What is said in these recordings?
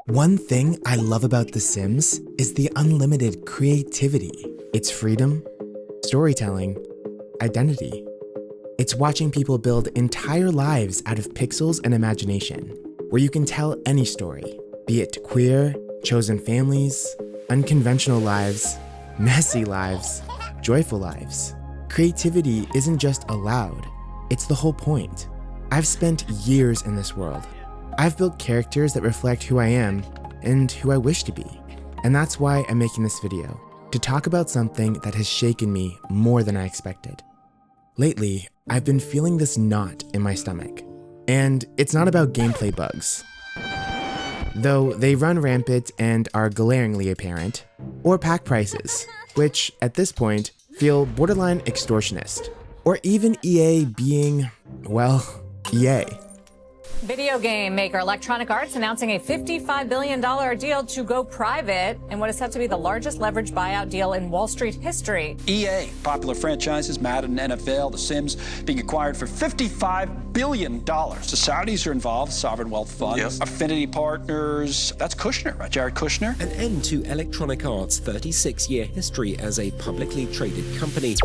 One thing I love about The Sims is the unlimited creativity. It's freedom, storytelling, identity. It's watching people build entire lives out of pixels and imagination, where you can tell any story, be it queer, chosen families, unconventional lives, messy lives, joyful lives. Creativity isn't just allowed, it's the whole point. I've spent years in this world. I've built characters that reflect who I am and who I wish to be. And that's why I'm making this video, to talk about something that has shaken me more than I expected. Lately, I've been feeling this knot in my stomach. And it's not about gameplay bugs, though they run rampant and are glaringly apparent, or pack prices, which at this point feel borderline extortionist, or even EA being, well, EA. Video game maker Electronic Arts announcing a $55 billion deal to go private in what is set to be the largest leveraged buyout deal in Wall Street history. EA, popular franchises, Madden, NFL, The Sims, being acquired for $55 billion. The Saudis are involved, sovereign wealth funds, Yes. affinity partners. That's Kushner, right? Jared Kushner. An end to Electronic Arts' 36-year history as a publicly traded company.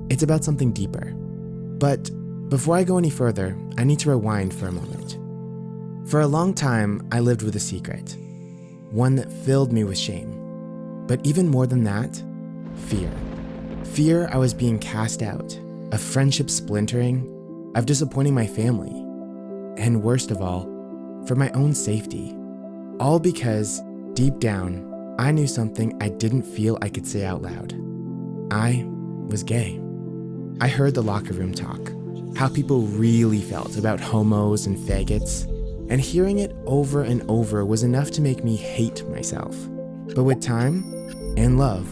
It's about something deeper. But before I go any further, I need to rewind for a moment. For a long time, I lived with a secret, one that filled me with shame. But even more than that, fear. Fear I was being cast out, of friendship splintering, of disappointing my family, and worst of all, for my own safety. All because, deep down, I knew something I didn't feel I could say out loud. I was gay. I heard the locker room talk, how people really felt about homos and faggots, and hearing it over and over was enough to make me hate myself. But with time and love,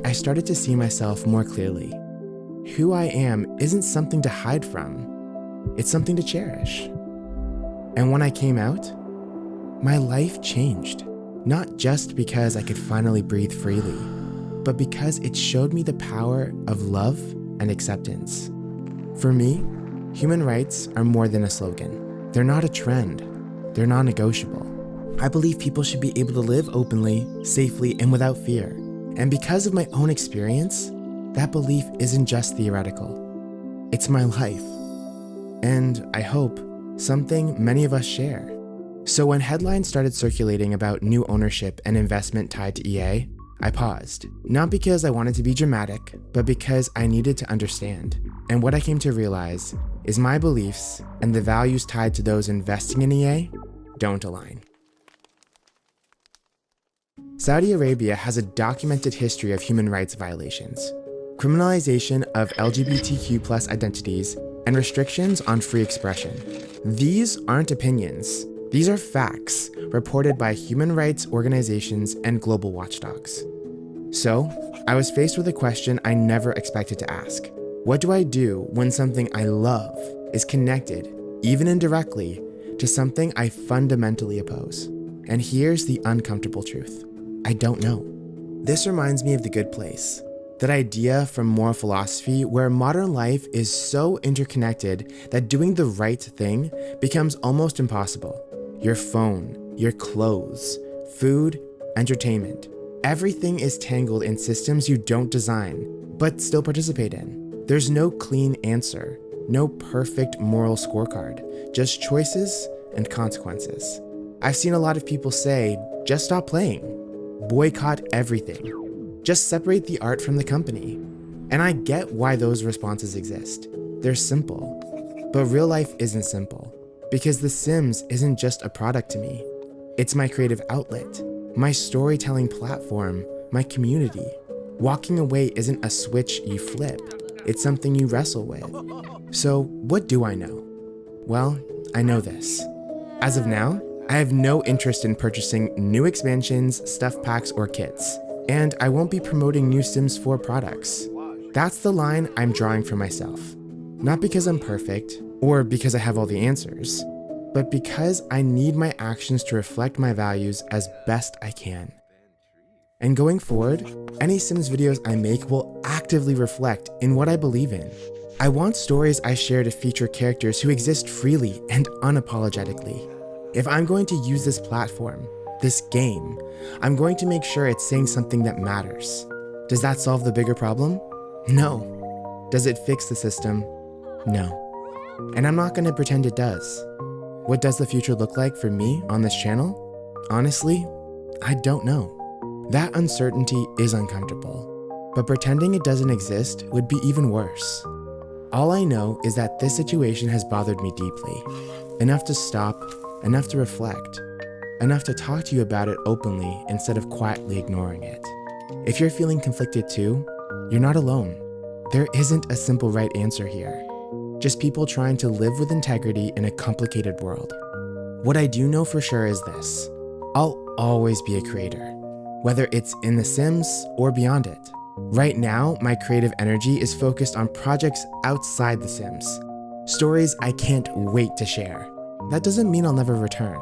I started to see myself more clearly. Who I am isn't something to hide from, it's something to cherish. And when I came out, my life changed, not just because I could finally breathe freely, but because it showed me the power of love and acceptance. For me, human rights are more than a slogan. They're not a trend. They're non-negotiable. I believe people should be able to live openly, safely, and without fear. And because of my own experience, that belief isn't just theoretical. It's my life. And I hope something many of us share. So when headlines started circulating about new ownership and investment tied to EA, I paused. Not because I wanted to be dramatic, but because I needed to understand. And what I came to realize is my beliefs and the values tied to those investing in EA don't align. Saudi Arabia has a documented history of human rights violations, criminalization of LGBTQ+ identities, and restrictions on free expression. These aren't opinions. These are facts reported by human rights organizations and global watchdogs. So, I was faced with a question I never expected to ask. What do I do when something I love is connected, even indirectly, to something I fundamentally oppose? And here's the uncomfortable truth. I don't know. This reminds me of The Good Place, that idea from moral philosophy where modern life is so interconnected that doing the right thing becomes almost impossible. Your phone, your clothes, food, entertainment. Everything is tangled in systems you don't design, but still participate in. There's no clean answer, no perfect moral scorecard, just choices and consequences. I've seen a lot of people say, just stop playing, boycott everything, just separate the art from the company. And I get why those responses exist. They're simple, but real life isn't simple. Because The Sims isn't just a product to me. It's my creative outlet, my storytelling platform, my community. Walking away isn't a switch you flip, it's something you wrestle with. So what do I know? Well, I know this. As of now, I have no interest in purchasing new expansions, stuff packs, or kits. And I won't be promoting new Sims 4 products. That's the line I'm drawing for myself. Not because I'm perfect, or because I have all the answers, but because I need my actions to reflect my values as best I can. And going forward, any Sims videos I make will actively reflect in what I believe in. I want stories I share to feature characters who exist freely and unapologetically. If I'm going to use this platform, this game, I'm going to make sure it's saying something that matters. Does that solve the bigger problem? No. Does it fix the system? No. And I'm not going to pretend it does. What does the future look like for me on this channel? Honestly, I don't know. That uncertainty is uncomfortable, but pretending it doesn't exist would be even worse. All I know is that this situation has bothered me deeply, enough to stop, enough to reflect, enough to talk to you about it openly instead of quietly ignoring it. If you're feeling conflicted too, you're not alone. There isn't a simple right answer here. Just people trying to live with integrity in a complicated world. What I do know for sure is this: I'll always be a creator, whether it's in The Sims or beyond it. Right now, my creative energy is focused on projects outside The Sims, stories I can't wait to share. That doesn't mean I'll never return.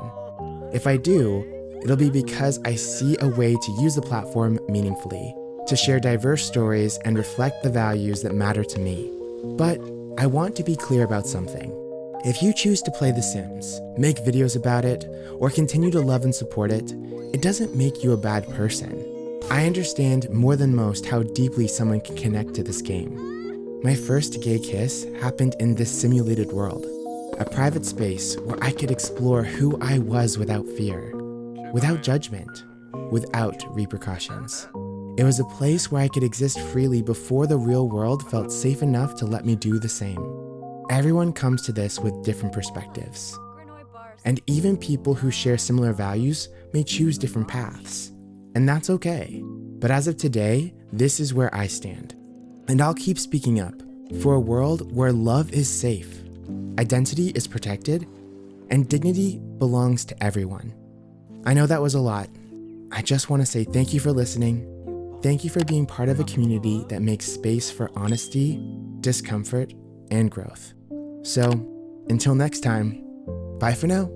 If I do, it'll be because I see a way to use the platform meaningfully, to share diverse stories and reflect the values that matter to me. But I want to be clear about something. If you choose to play The Sims, make videos about it, or continue to love and support it, it doesn't make you a bad person. I understand more than most how deeply someone can connect to this game. My first gay kiss happened in this simulated world, a private space where I could explore who I was without fear, without judgment, without repercussions. It was a place where I could exist freely before the real world felt safe enough to let me do the same. Everyone comes to this with different perspectives. And even people who share similar values may choose different paths. And that's okay. But as of today, this is where I stand. And I'll keep speaking up for a world where love is safe, identity is protected, and dignity belongs to everyone. I know that was a lot. I just want to say thank you for listening. Thank you for being part of a community that makes space for honesty, discomfort, and growth. So, until next time, bye for now.